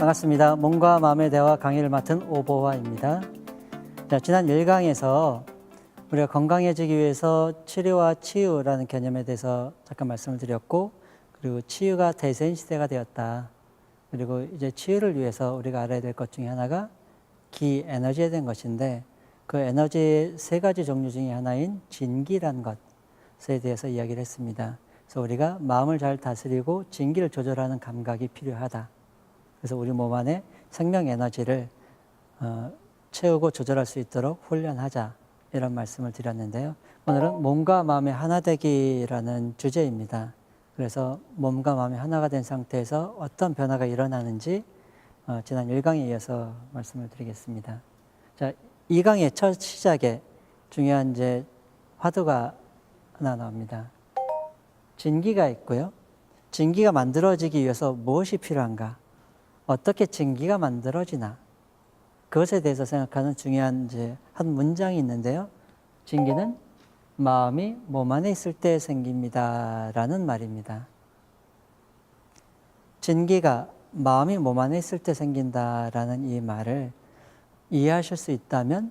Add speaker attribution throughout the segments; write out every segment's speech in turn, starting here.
Speaker 1: 반갑습니다. 몸과 마음의 대화 강의를 맡은 오보화입니다. 자, 지난 1강에서 우리가 건강해지기 위해서 치료와 치유라는 개념에 대해서 잠깐 말씀을 드렸고, 그리고 치유가 대세인 시대가 되었다. 그리고 이제 치유를 위해서 우리가 알아야 될 것 중에 하나가 기, 에너지에 대한 것인데, 그 에너지의 세 가지 종류 중에 하나인 진기라는 것에 대해서 이야기를 했습니다. 그래서 우리가 마음을 잘 다스리고 진기를 조절하는 감각이 필요하다. 그래서 우리 몸 안에 생명 에너지를 채우고 조절할 수 있도록 훈련하자, 이런 말씀을 드렸는데요. 오늘은 몸과 마음의 하나 되기라는 주제입니다. 그래서 몸과 마음이 하나가 된 상태에서 어떤 변화가 일어나는지 지난 1강에 이어서 말씀을 드리겠습니다. 자, 2강의 첫 시작에 중요한 이제 화두가 하나 나옵니다. 진기가 있고요. 진기가 만들어지기 위해서 무엇이 필요한가? 어떻게 진기가 만들어지나? 그것에 대해서 생각하는 중요한 이제 한 문장이 있는데요. 진기는 마음이 몸 안에 있을 때 생깁니다. 라는 말입니다. 진기가 마음이 몸 안에 있을 때 생긴다라는 이 말을 이해하실 수 있다면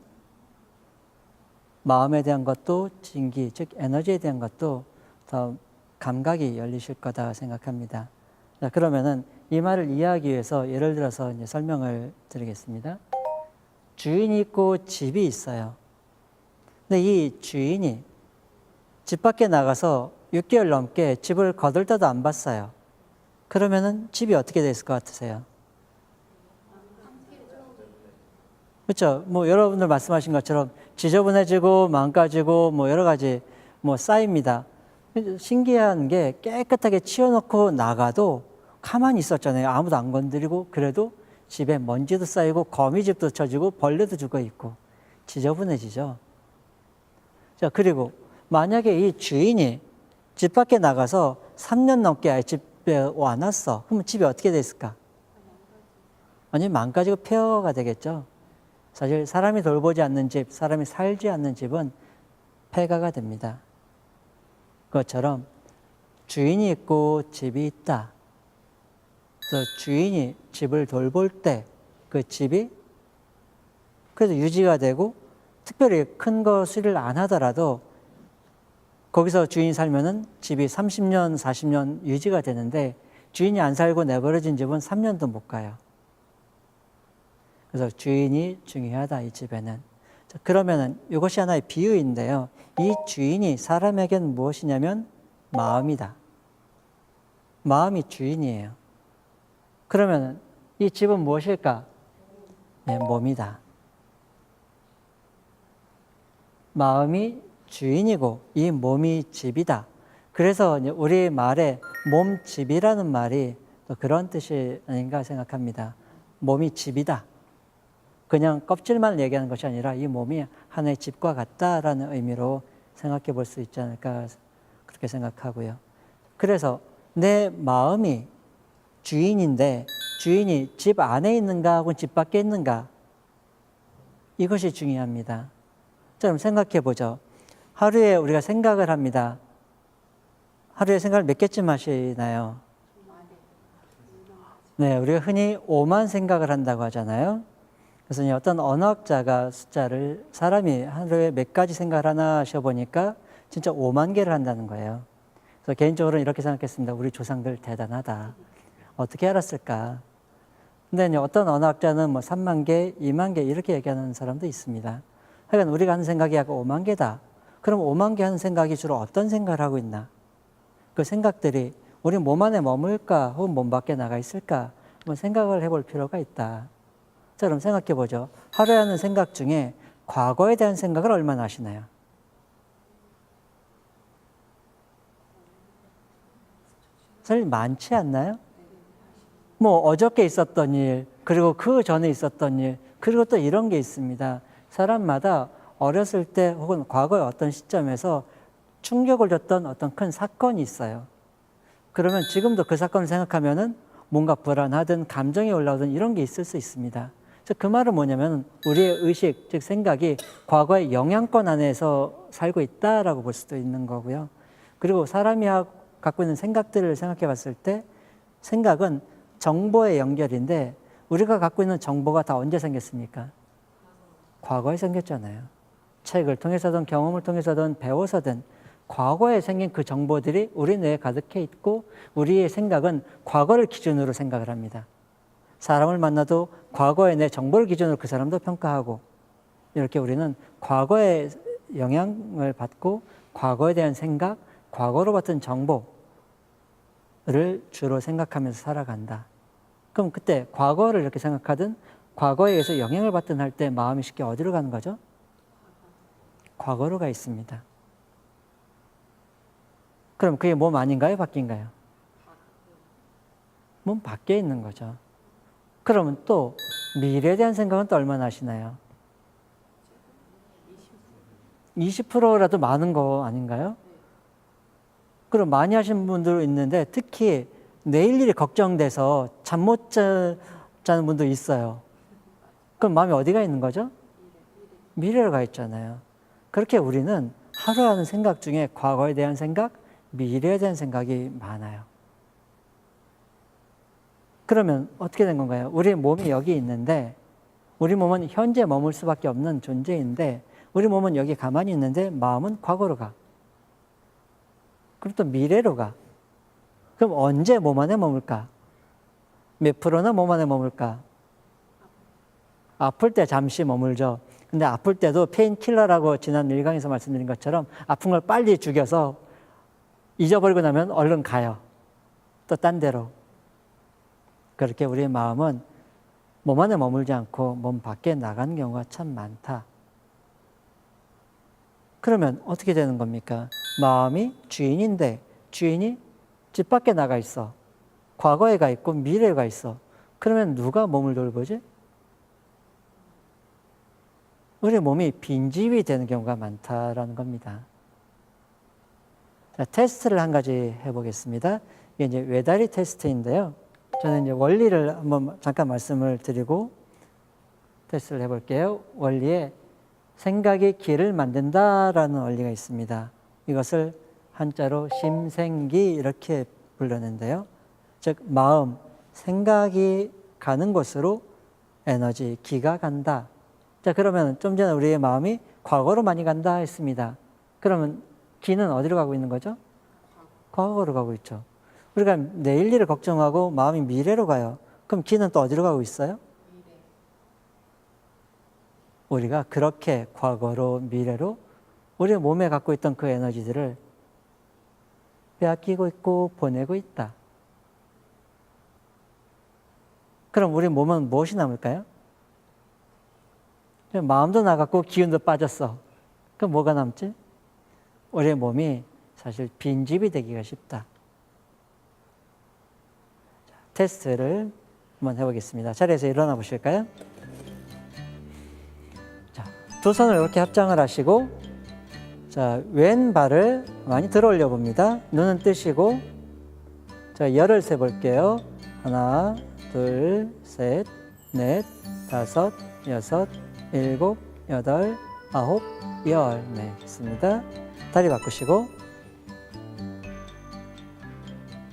Speaker 1: 마음에 대한 것도 진기, 즉 에너지에 대한 것도 더 감각이 열리실 거다 생각합니다. 자, 그러면은 이 말을 이해하기 위해서 예를 들어서 이제 설명을 드리겠습니다. 주인이 있고 집이 있어요. 근데 이 주인이 집 밖에 나가서 6개월 넘게 집을 거들떠도 안 봤어요. 그러면은 집이 어떻게 됐을 것 같으세요? 그렇죠. 뭐 여러분들 말씀하신 것처럼 지저분해지고 망가지고 뭐 여러 가지 뭐 쌓입니다. 신기한 게 깨끗하게 치워놓고 나가도 가만히 있었잖아요. 아무도 안 건드리고. 그래도 집에 먼지도 쌓이고 거미집도 쳐지고 벌레도 죽어 있고 지저분해지죠. 자, 그리고 만약에 이 주인이 집 밖에 나가서 3년 넘게 아예 집에 와놨어. 그러면 집이 어떻게 됐을까? 완전히 망가지고 폐허가 되겠죠. 사실 사람이 돌보지 않는 집, 사람이 살지 않는 집은 폐가가 됩니다. 그것처럼 주인이 있고 집이 있다. 그래서 주인이 집을 돌볼 때 그 집이 그래도 유지가 되고 특별히 큰 것을 안 하더라도 거기서 주인이 살면은 집이 30년, 40년 유지가 되는데 주인이 안 살고 내버려진 집은 3년도 못 가요. 그래서 주인이 중요하다, 이 집에는. 자, 그러면은 이것이 하나의 비유인데요. 이 주인이 사람에겐 무엇이냐면 마음이다. 마음이 주인이에요. 그러면은 이 집은 무엇일까? 네, 몸이다. 마음이 주인이고 이 몸이 집이다. 그래서 우리 말에 몸집이라는 말이 또 그런 뜻이 아닌가 생각합니다. 몸이 집이다. 그냥 껍질만 얘기하는 것이 아니라 이 몸이 하나의 집과 같다라는 의미로 생각해 볼 수 있지 않을까, 그렇게 생각하고요. 그래서 내 마음이 주인인데 주인이 집 안에 있는가 혹은 집 밖에 있는가, 이것이 중요합니다. 자, 그럼 생각해 보죠. 하루에 우리가 생각을 합니다. 하루에 생각을 몇 개쯤 하시나요? 네, 우리가 흔히 5만 생각을 한다고 하잖아요. 그래서 어떤 언어학자가 숫자를, 사람이 하루에 몇 가지 생각을 하나 하셔보니까 진짜 5만 개를 한다는 거예요. 그래서 개인적으로 이렇게 생각했습니다. 우리 조상들 대단하다. 어떻게 알았을까? 근데 어떤 언어학자는 뭐 3만 개, 2만 개 이렇게 얘기하는 사람도 있습니다. 하여간 우리가 하는 생각이 약 5만 개다. 그럼 5만 개 하는 생각이 주로 어떤 생각을 하고 있나? 그 생각들이 우리 몸 안에 머물까 혹은 몸 밖에 나가 있을까? 한번 생각을 해볼 필요가 있다. 자, 그럼 생각해 보죠. 하루에 하는 생각 중에 과거에 대한 생각을 얼마나 하시나요? 사실 많지 않나요? 뭐 어저께 있었던 일, 그리고 그 전에 있었던 일, 그리고 또 이런 게 있습니다. 사람마다 어렸을 때 혹은 과거의 어떤 시점에서 충격을 줬던 어떤 큰 사건이 있어요. 그러면 지금도 그 사건을 생각하면은 뭔가 불안하든 감정이 올라오든 이런 게 있을 수 있습니다. 그 말은 뭐냐면 우리의 의식, 즉 생각이 과거의 영향권 안에서 살고 있다라고 볼 수도 있는 거고요. 그리고 사람이 갖고 있는 생각들을 생각해 봤을 때 생각은 정보의 연결인데 우리가 갖고 있는 정보가 다 언제 생겼습니까? 과거에 생겼잖아요. 책을 통해서든 경험을 통해서든 배워서든 과거에 생긴 그 정보들이 우리 뇌에 가득해 있고 우리의 생각은 과거를 기준으로 생각을 합니다. 사람을 만나도 과거의 내 정보를 기준으로 그 사람도 평가하고 이렇게 우리는 과거에 영향을 받고 과거에 대한 생각, 과거로 받은 정보를 주로 생각하면서 살아간다. 그럼 그때 과거를 이렇게 생각하든 과거에 의해서 영향을 받든 할 때 마음이 쉽게 어디로 가는 거죠? 과거로 가 있습니다. 그럼 그게 몸 아닌가요? 밖인가요? 몸 밖에 있는 거죠. 그러면 또 미래에 대한 생각은 또 얼마나 하시나요? 20%라도 많은 거 아닌가요? 그럼 많이 하시는 분들 있는데 특히 내일 일이 걱정돼서 잠 못 자는 분도 있어요. 그럼 마음이 어디가 있는 거죠? 미래로 가 있잖아요. 그렇게 우리는 하루 하는 생각 중에 과거에 대한 생각, 미래에 대한 생각이 많아요. 그러면 어떻게 된 건가요? 우리 몸이 여기 있는데 우리 몸은 현재 머물 수밖에 없는 존재인데 우리 몸은 여기 가만히 있는데 마음은 과거로 가. 그럼 또 미래로 가. 그럼 언제 몸 안에 머물까? 몇 프로나 몸 안에 머물까? 아플 때 잠시 머물죠. 근데 아플 때도 페인킬러라고 지난 1강에서 말씀드린 것처럼 아픈 걸 빨리 죽여서 잊어버리고 나면 얼른 가요. 또 딴 데로. 그렇게 우리의 마음은 몸 안에 머물지 않고 몸 밖에 나가는 경우가 참 많다. 그러면 어떻게 되는 겁니까? 마음이 주인인데 주인이 집 밖에 나가 있어. 과거에 가 있고 미래에 가 있어. 그러면 누가 몸을 돌보지? 우리 몸이 빈집이 되는 경우가 많다라는 겁니다. 자, 테스트를 한 가지 해보겠습니다. 이게 이제 외다리 테스트인데요. 저는 이제 원리를 한번 잠깐 말씀을 드리고 테스트를 해볼게요. 원리에 생각이 길을 만든다라는 원리가 있습니다. 이것을 한자로 심생기 이렇게 부르는데요. 즉 마음, 생각이 가는 곳으로 에너지, 기가 간다. 자, 그러면 좀 전에 우리의 마음이 과거로 많이 간다 했습니다. 그러면 기는 어디로 가고 있는 거죠? 과거로 가고 있죠. 우리가 내일 일을 걱정하고 마음이 미래로 가요. 그럼 기는 또 어디로 가고 있어요? 우리가 그렇게 과거로 미래로 우리 몸에 갖고 있던 그 에너지들을 빼앗기고 있고 보내고 있다. 그럼 우리 몸은 무엇이 남을까요? 마음도 나갔고 기운도 빠졌어. 그럼 뭐가 남지? 우리의 몸이 사실 빈집이 되기가 쉽다. 자, 테스트를 한번 해보겠습니다. 자리에서 일어나 보실까요? 자, 두 손을 이렇게 합장을 하시고 자, 왼발을 많이 들어 올려 봅니다. 눈은 뜨시고 자, 열을 세 볼게요. 하나, 둘, 셋, 넷, 다섯, 여섯, 일곱, 여덟, 아홉, 열. 네, 좋습니다. 다리 바꾸시고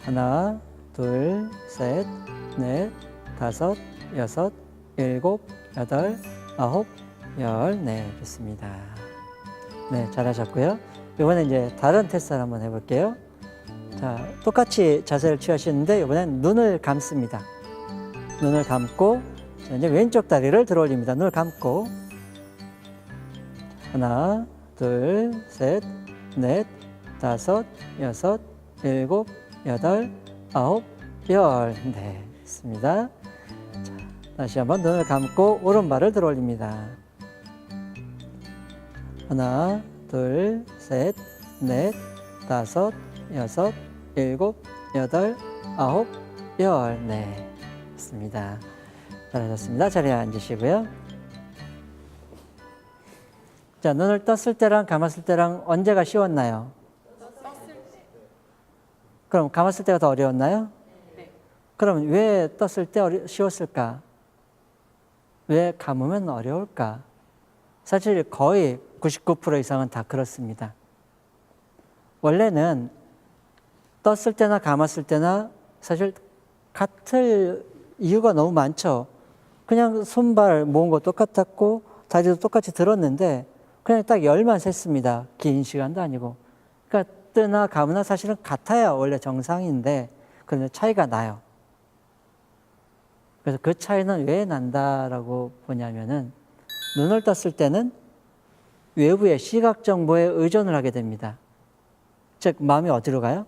Speaker 1: 하나, 둘, 셋, 넷, 다섯, 여섯, 일곱, 여덟, 아홉, 열. 네, 좋습니다. 네, 잘하셨고요. 이번에 이제 다른 테스트를 한번 해볼게요. 자, 똑같이 자세를 취하시는데 이번엔 눈을 감습니다. 눈을 감고 자, 이제 왼쪽 다리를 들어 올립니다. 눈을 감고 하나, 둘, 셋, 넷, 다섯, 여섯, 일곱, 여덟, 아홉, 열. 네, 좋습니다. 자, 다시 한번 눈을 감고 오른발을 들어 올립니다. 하나, 둘, 셋, 넷, 다섯, 여섯, 일곱, 여덟, 아홉, 열. 네, 좋습니다. 잘하셨습니다. 자리에 앉으시고요. 자, 눈을 떴을 때랑 감았을 때랑 언제가 쉬웠나요? 그럼 감았을 때가 더 어려웠나요? 네. 그럼 왜 떴을 때 쉬웠을까? 왜 감으면 어려울까? 사실 거의 99% 이상은 다 그렇습니다. 원래는 떴을 때나 감았을 때나 사실 같을 이유가 너무 많죠. 그냥 손발 모은 거 똑같았고 다리도 똑같이 들었는데 그냥 딱 열만 셌습니다. 긴 시간도 아니고. 그러니까 뜨나 감으나 사실은 같아야 원래 정상인데 그런데 차이가 나요. 그래서 그 차이는 왜 난다라고 보냐면은 눈을 떴을 때는 외부의 시각 정보에 의존을 하게 됩니다. 즉 마음이 어디로 가요?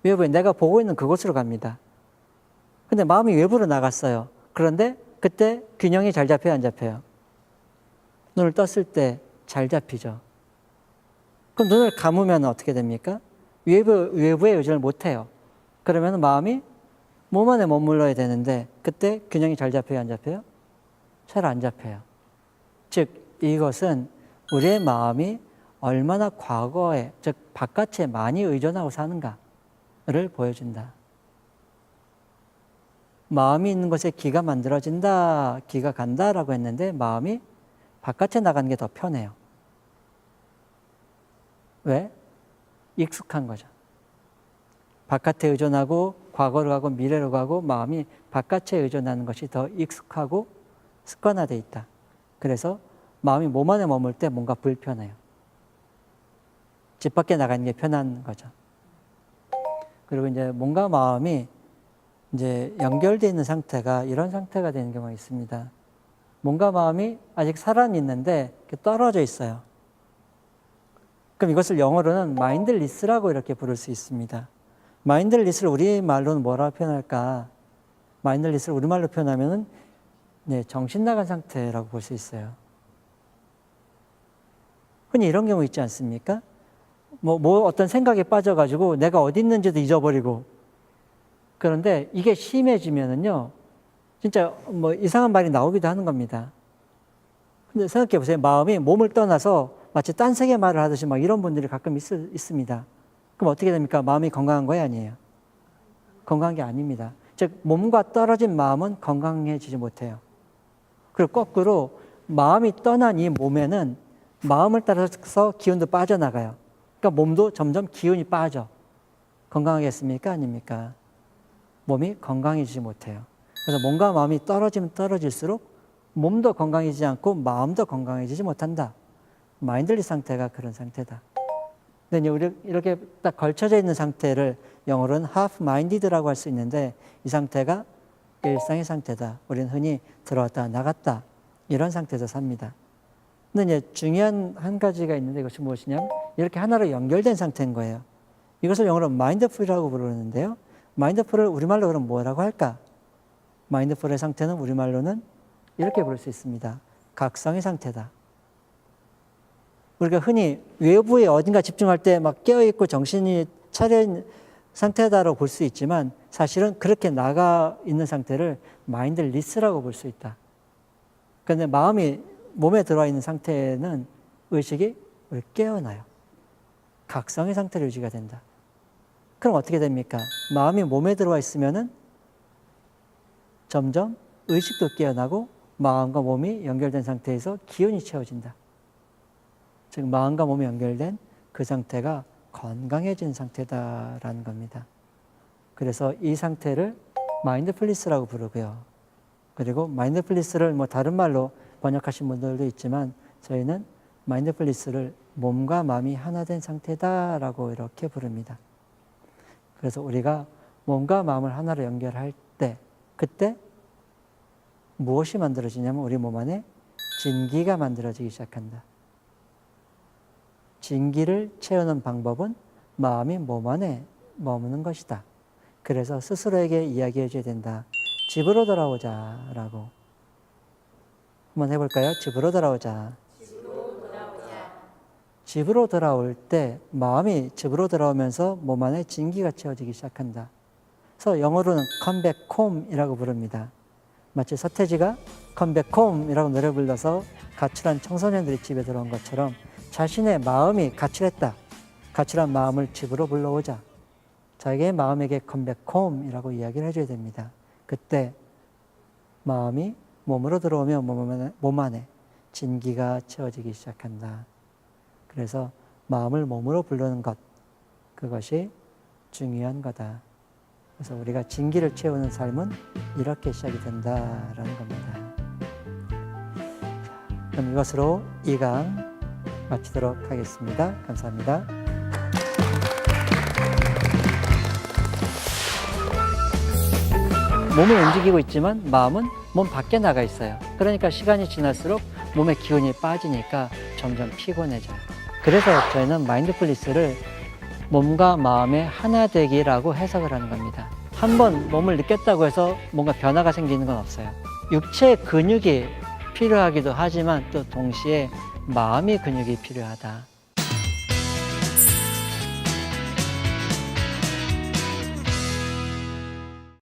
Speaker 1: 외부에 내가 보고 있는 그곳으로 갑니다. 근데 마음이 외부로 나갔어요. 그런데 그때 균형이 잘 잡혀요, 안 잡혀요? 눈을 떴을 때 잘 잡히죠. 그럼 눈을 감으면 어떻게 됩니까? 외부에 의존을 못 해요. 그러면 마음이 몸 안에 머물러야 되는데 그때 균형이 잘 잡혀요, 안 잡혀요? 잘 안 잡혀요. 즉 이것은 우리의 마음이 얼마나 과거에, 즉 바깥에 많이 의존하고 사는가를 보여준다. 마음이 있는 곳에 기가 만들어진다, 기가 간다라고 했는데 마음이 바깥에 나가는 게 더 편해요. 왜? 익숙한 거죠. 바깥에 의존하고 과거로 가고 미래로 가고 마음이 바깥에 의존하는 것이 더 익숙하고 습관화되어 있다. 그래서 마음이 몸 안에 머물 때 뭔가 불편해요. 집 밖에 나가는 게 편한 거죠. 그리고 이제 몸과 마음이 이제 연결되어 있는 상태가 이런 상태가 되는 경우가 있습니다. 몸과 마음이 아직 살아있는데 떨어져 있어요. 그럼 이것을 영어로는 마인드리스라고 이렇게 부를 수 있습니다. 마인드리스를 우리말로는 뭐라고 표현할까? 마인드리스를 우리말로 표현하면은 네, 정신 나간 상태라고 볼 수 있어요. 흔히 이런 경우 있지 않습니까? 뭐 어떤 생각에 빠져가지고 내가 어디 있는지도 잊어버리고 그런데 이게 심해지면은요, 진짜 뭐 이상한 말이 나오기도 하는 겁니다. 근데 생각해 보세요. 마음이 몸을 떠나서 마치 딴 세계 말을 하듯이 막 이런 분들이 가끔 있습니다. 그럼 어떻게 됩니까? 마음이 건강한 거예요, 아니에요? 건강한 게 아닙니다. 즉, 몸과 떨어진 마음은 건강해지지 못해요. 그리고 거꾸로 마음이 떠난 이 몸에는 마음을 따라서 기운도 빠져나가요. 그러니까 몸도 점점 기운이 빠져. 건강하겠습니까? 아닙니까? 몸이 건강해지지 못해요. 그래서 몸과 마음이 떨어지면 떨어질수록 몸도 건강해지지 않고 마음도 건강해지지 못한다. 마인드리 상태가 그런 상태다. 근데 우리 이렇게 딱 걸쳐져 있는 상태를 영어로는 half-minded라고 할 수 있는데 이 상태가 일상의 상태다. 우리는 흔히 들어왔다 나갔다 이런 상태에서 삽니다. 근데 이제 중요한 한 가지가 있는데 이것이 무엇이냐면 이렇게 하나로 연결된 상태인 거예요. 이것을 영어로 마인드풀이라고 부르는데요. 마인드풀을 우리말로 그럼 뭐라고 할까? 마인드풀의 상태는 우리말로는 이렇게 부를 수 있습니다. 각성의 상태다. 우리가 흔히 외부에 어딘가 집중할 때 막 깨어있고 정신이 차려있는 상태다라고 볼 수 있지만 사실은 그렇게 나가 있는 상태를 마인드리스라고 볼 수 있다. 그런데 마음이 몸에 들어와 있는 상태는 의식이 깨어나요. 각성의 상태로 유지가 된다. 그럼 어떻게 됩니까? 마음이 몸에 들어와 있으면은 점점 의식도 깨어나고 마음과 몸이 연결된 상태에서 기운이 채워진다. 즉 마음과 몸이 연결된 그 상태가 건강해진 상태다라는 겁니다. 그래서 이 상태를 마인드풀리스라고 부르고요. 그리고 마인드풀리스를 뭐 다른 말로 번역하신 분들도 있지만 저희는 마인드풀리스를 몸과 마음이 하나 된 상태다라고 이렇게 부릅니다. 그래서 우리가 몸과 마음을 하나로 연결할 때 그때 무엇이 만들어지냐면 우리 몸 안에 진기가 만들어지기 시작한다. 진기를 채우는 방법은 마음이 몸 안에 머무는 것이다. 그래서 스스로에게 이야기해 줘야 된다. 집으로 돌아오자 라고. 한번 해볼까요? 집으로 돌아오자. 집으로 돌아올 때 마음이 집으로 돌아오면서 몸 안에 진기가 채워지기 시작한다. 그래서 영어로는 come back home이라고 부릅니다. 마치 서태지가 come back home이라고 노래 불러서 가출한 청소년들이 집에 들어온 것처럼 자신의 마음이 가출했다. 가출한 마음을 집으로 불러오자. 자기의 마음에게 come back home이라고 이야기를 해줘야 됩니다. 그때 마음이 몸으로 들어오면 몸 안에 진기가 채워지기 시작한다. 그래서 마음을 몸으로 부르는 것, 그것이 중요한 거다. 그래서 우리가 진기를 채우는 삶은 이렇게 시작이 된다라는 겁니다. 그럼 이것으로 2강 마치도록 하겠습니다. 감사합니다. 몸을 움직이고 있지만 마음은 몸 밖에 나가 있어요. 그러니까 시간이 지날수록 몸의 기운이 빠지니까 점점 피곤해져요. 그래서 저희는 마인드풀리스를 몸과 마음의 하나 되기라고 해석을 하는 겁니다. 한번 몸을 느꼈다고 해서 뭔가 변화가 생기는 건 없어요. 육체 근육이 필요하기도 하지만 또 동시에 마음의 근육이 필요하다.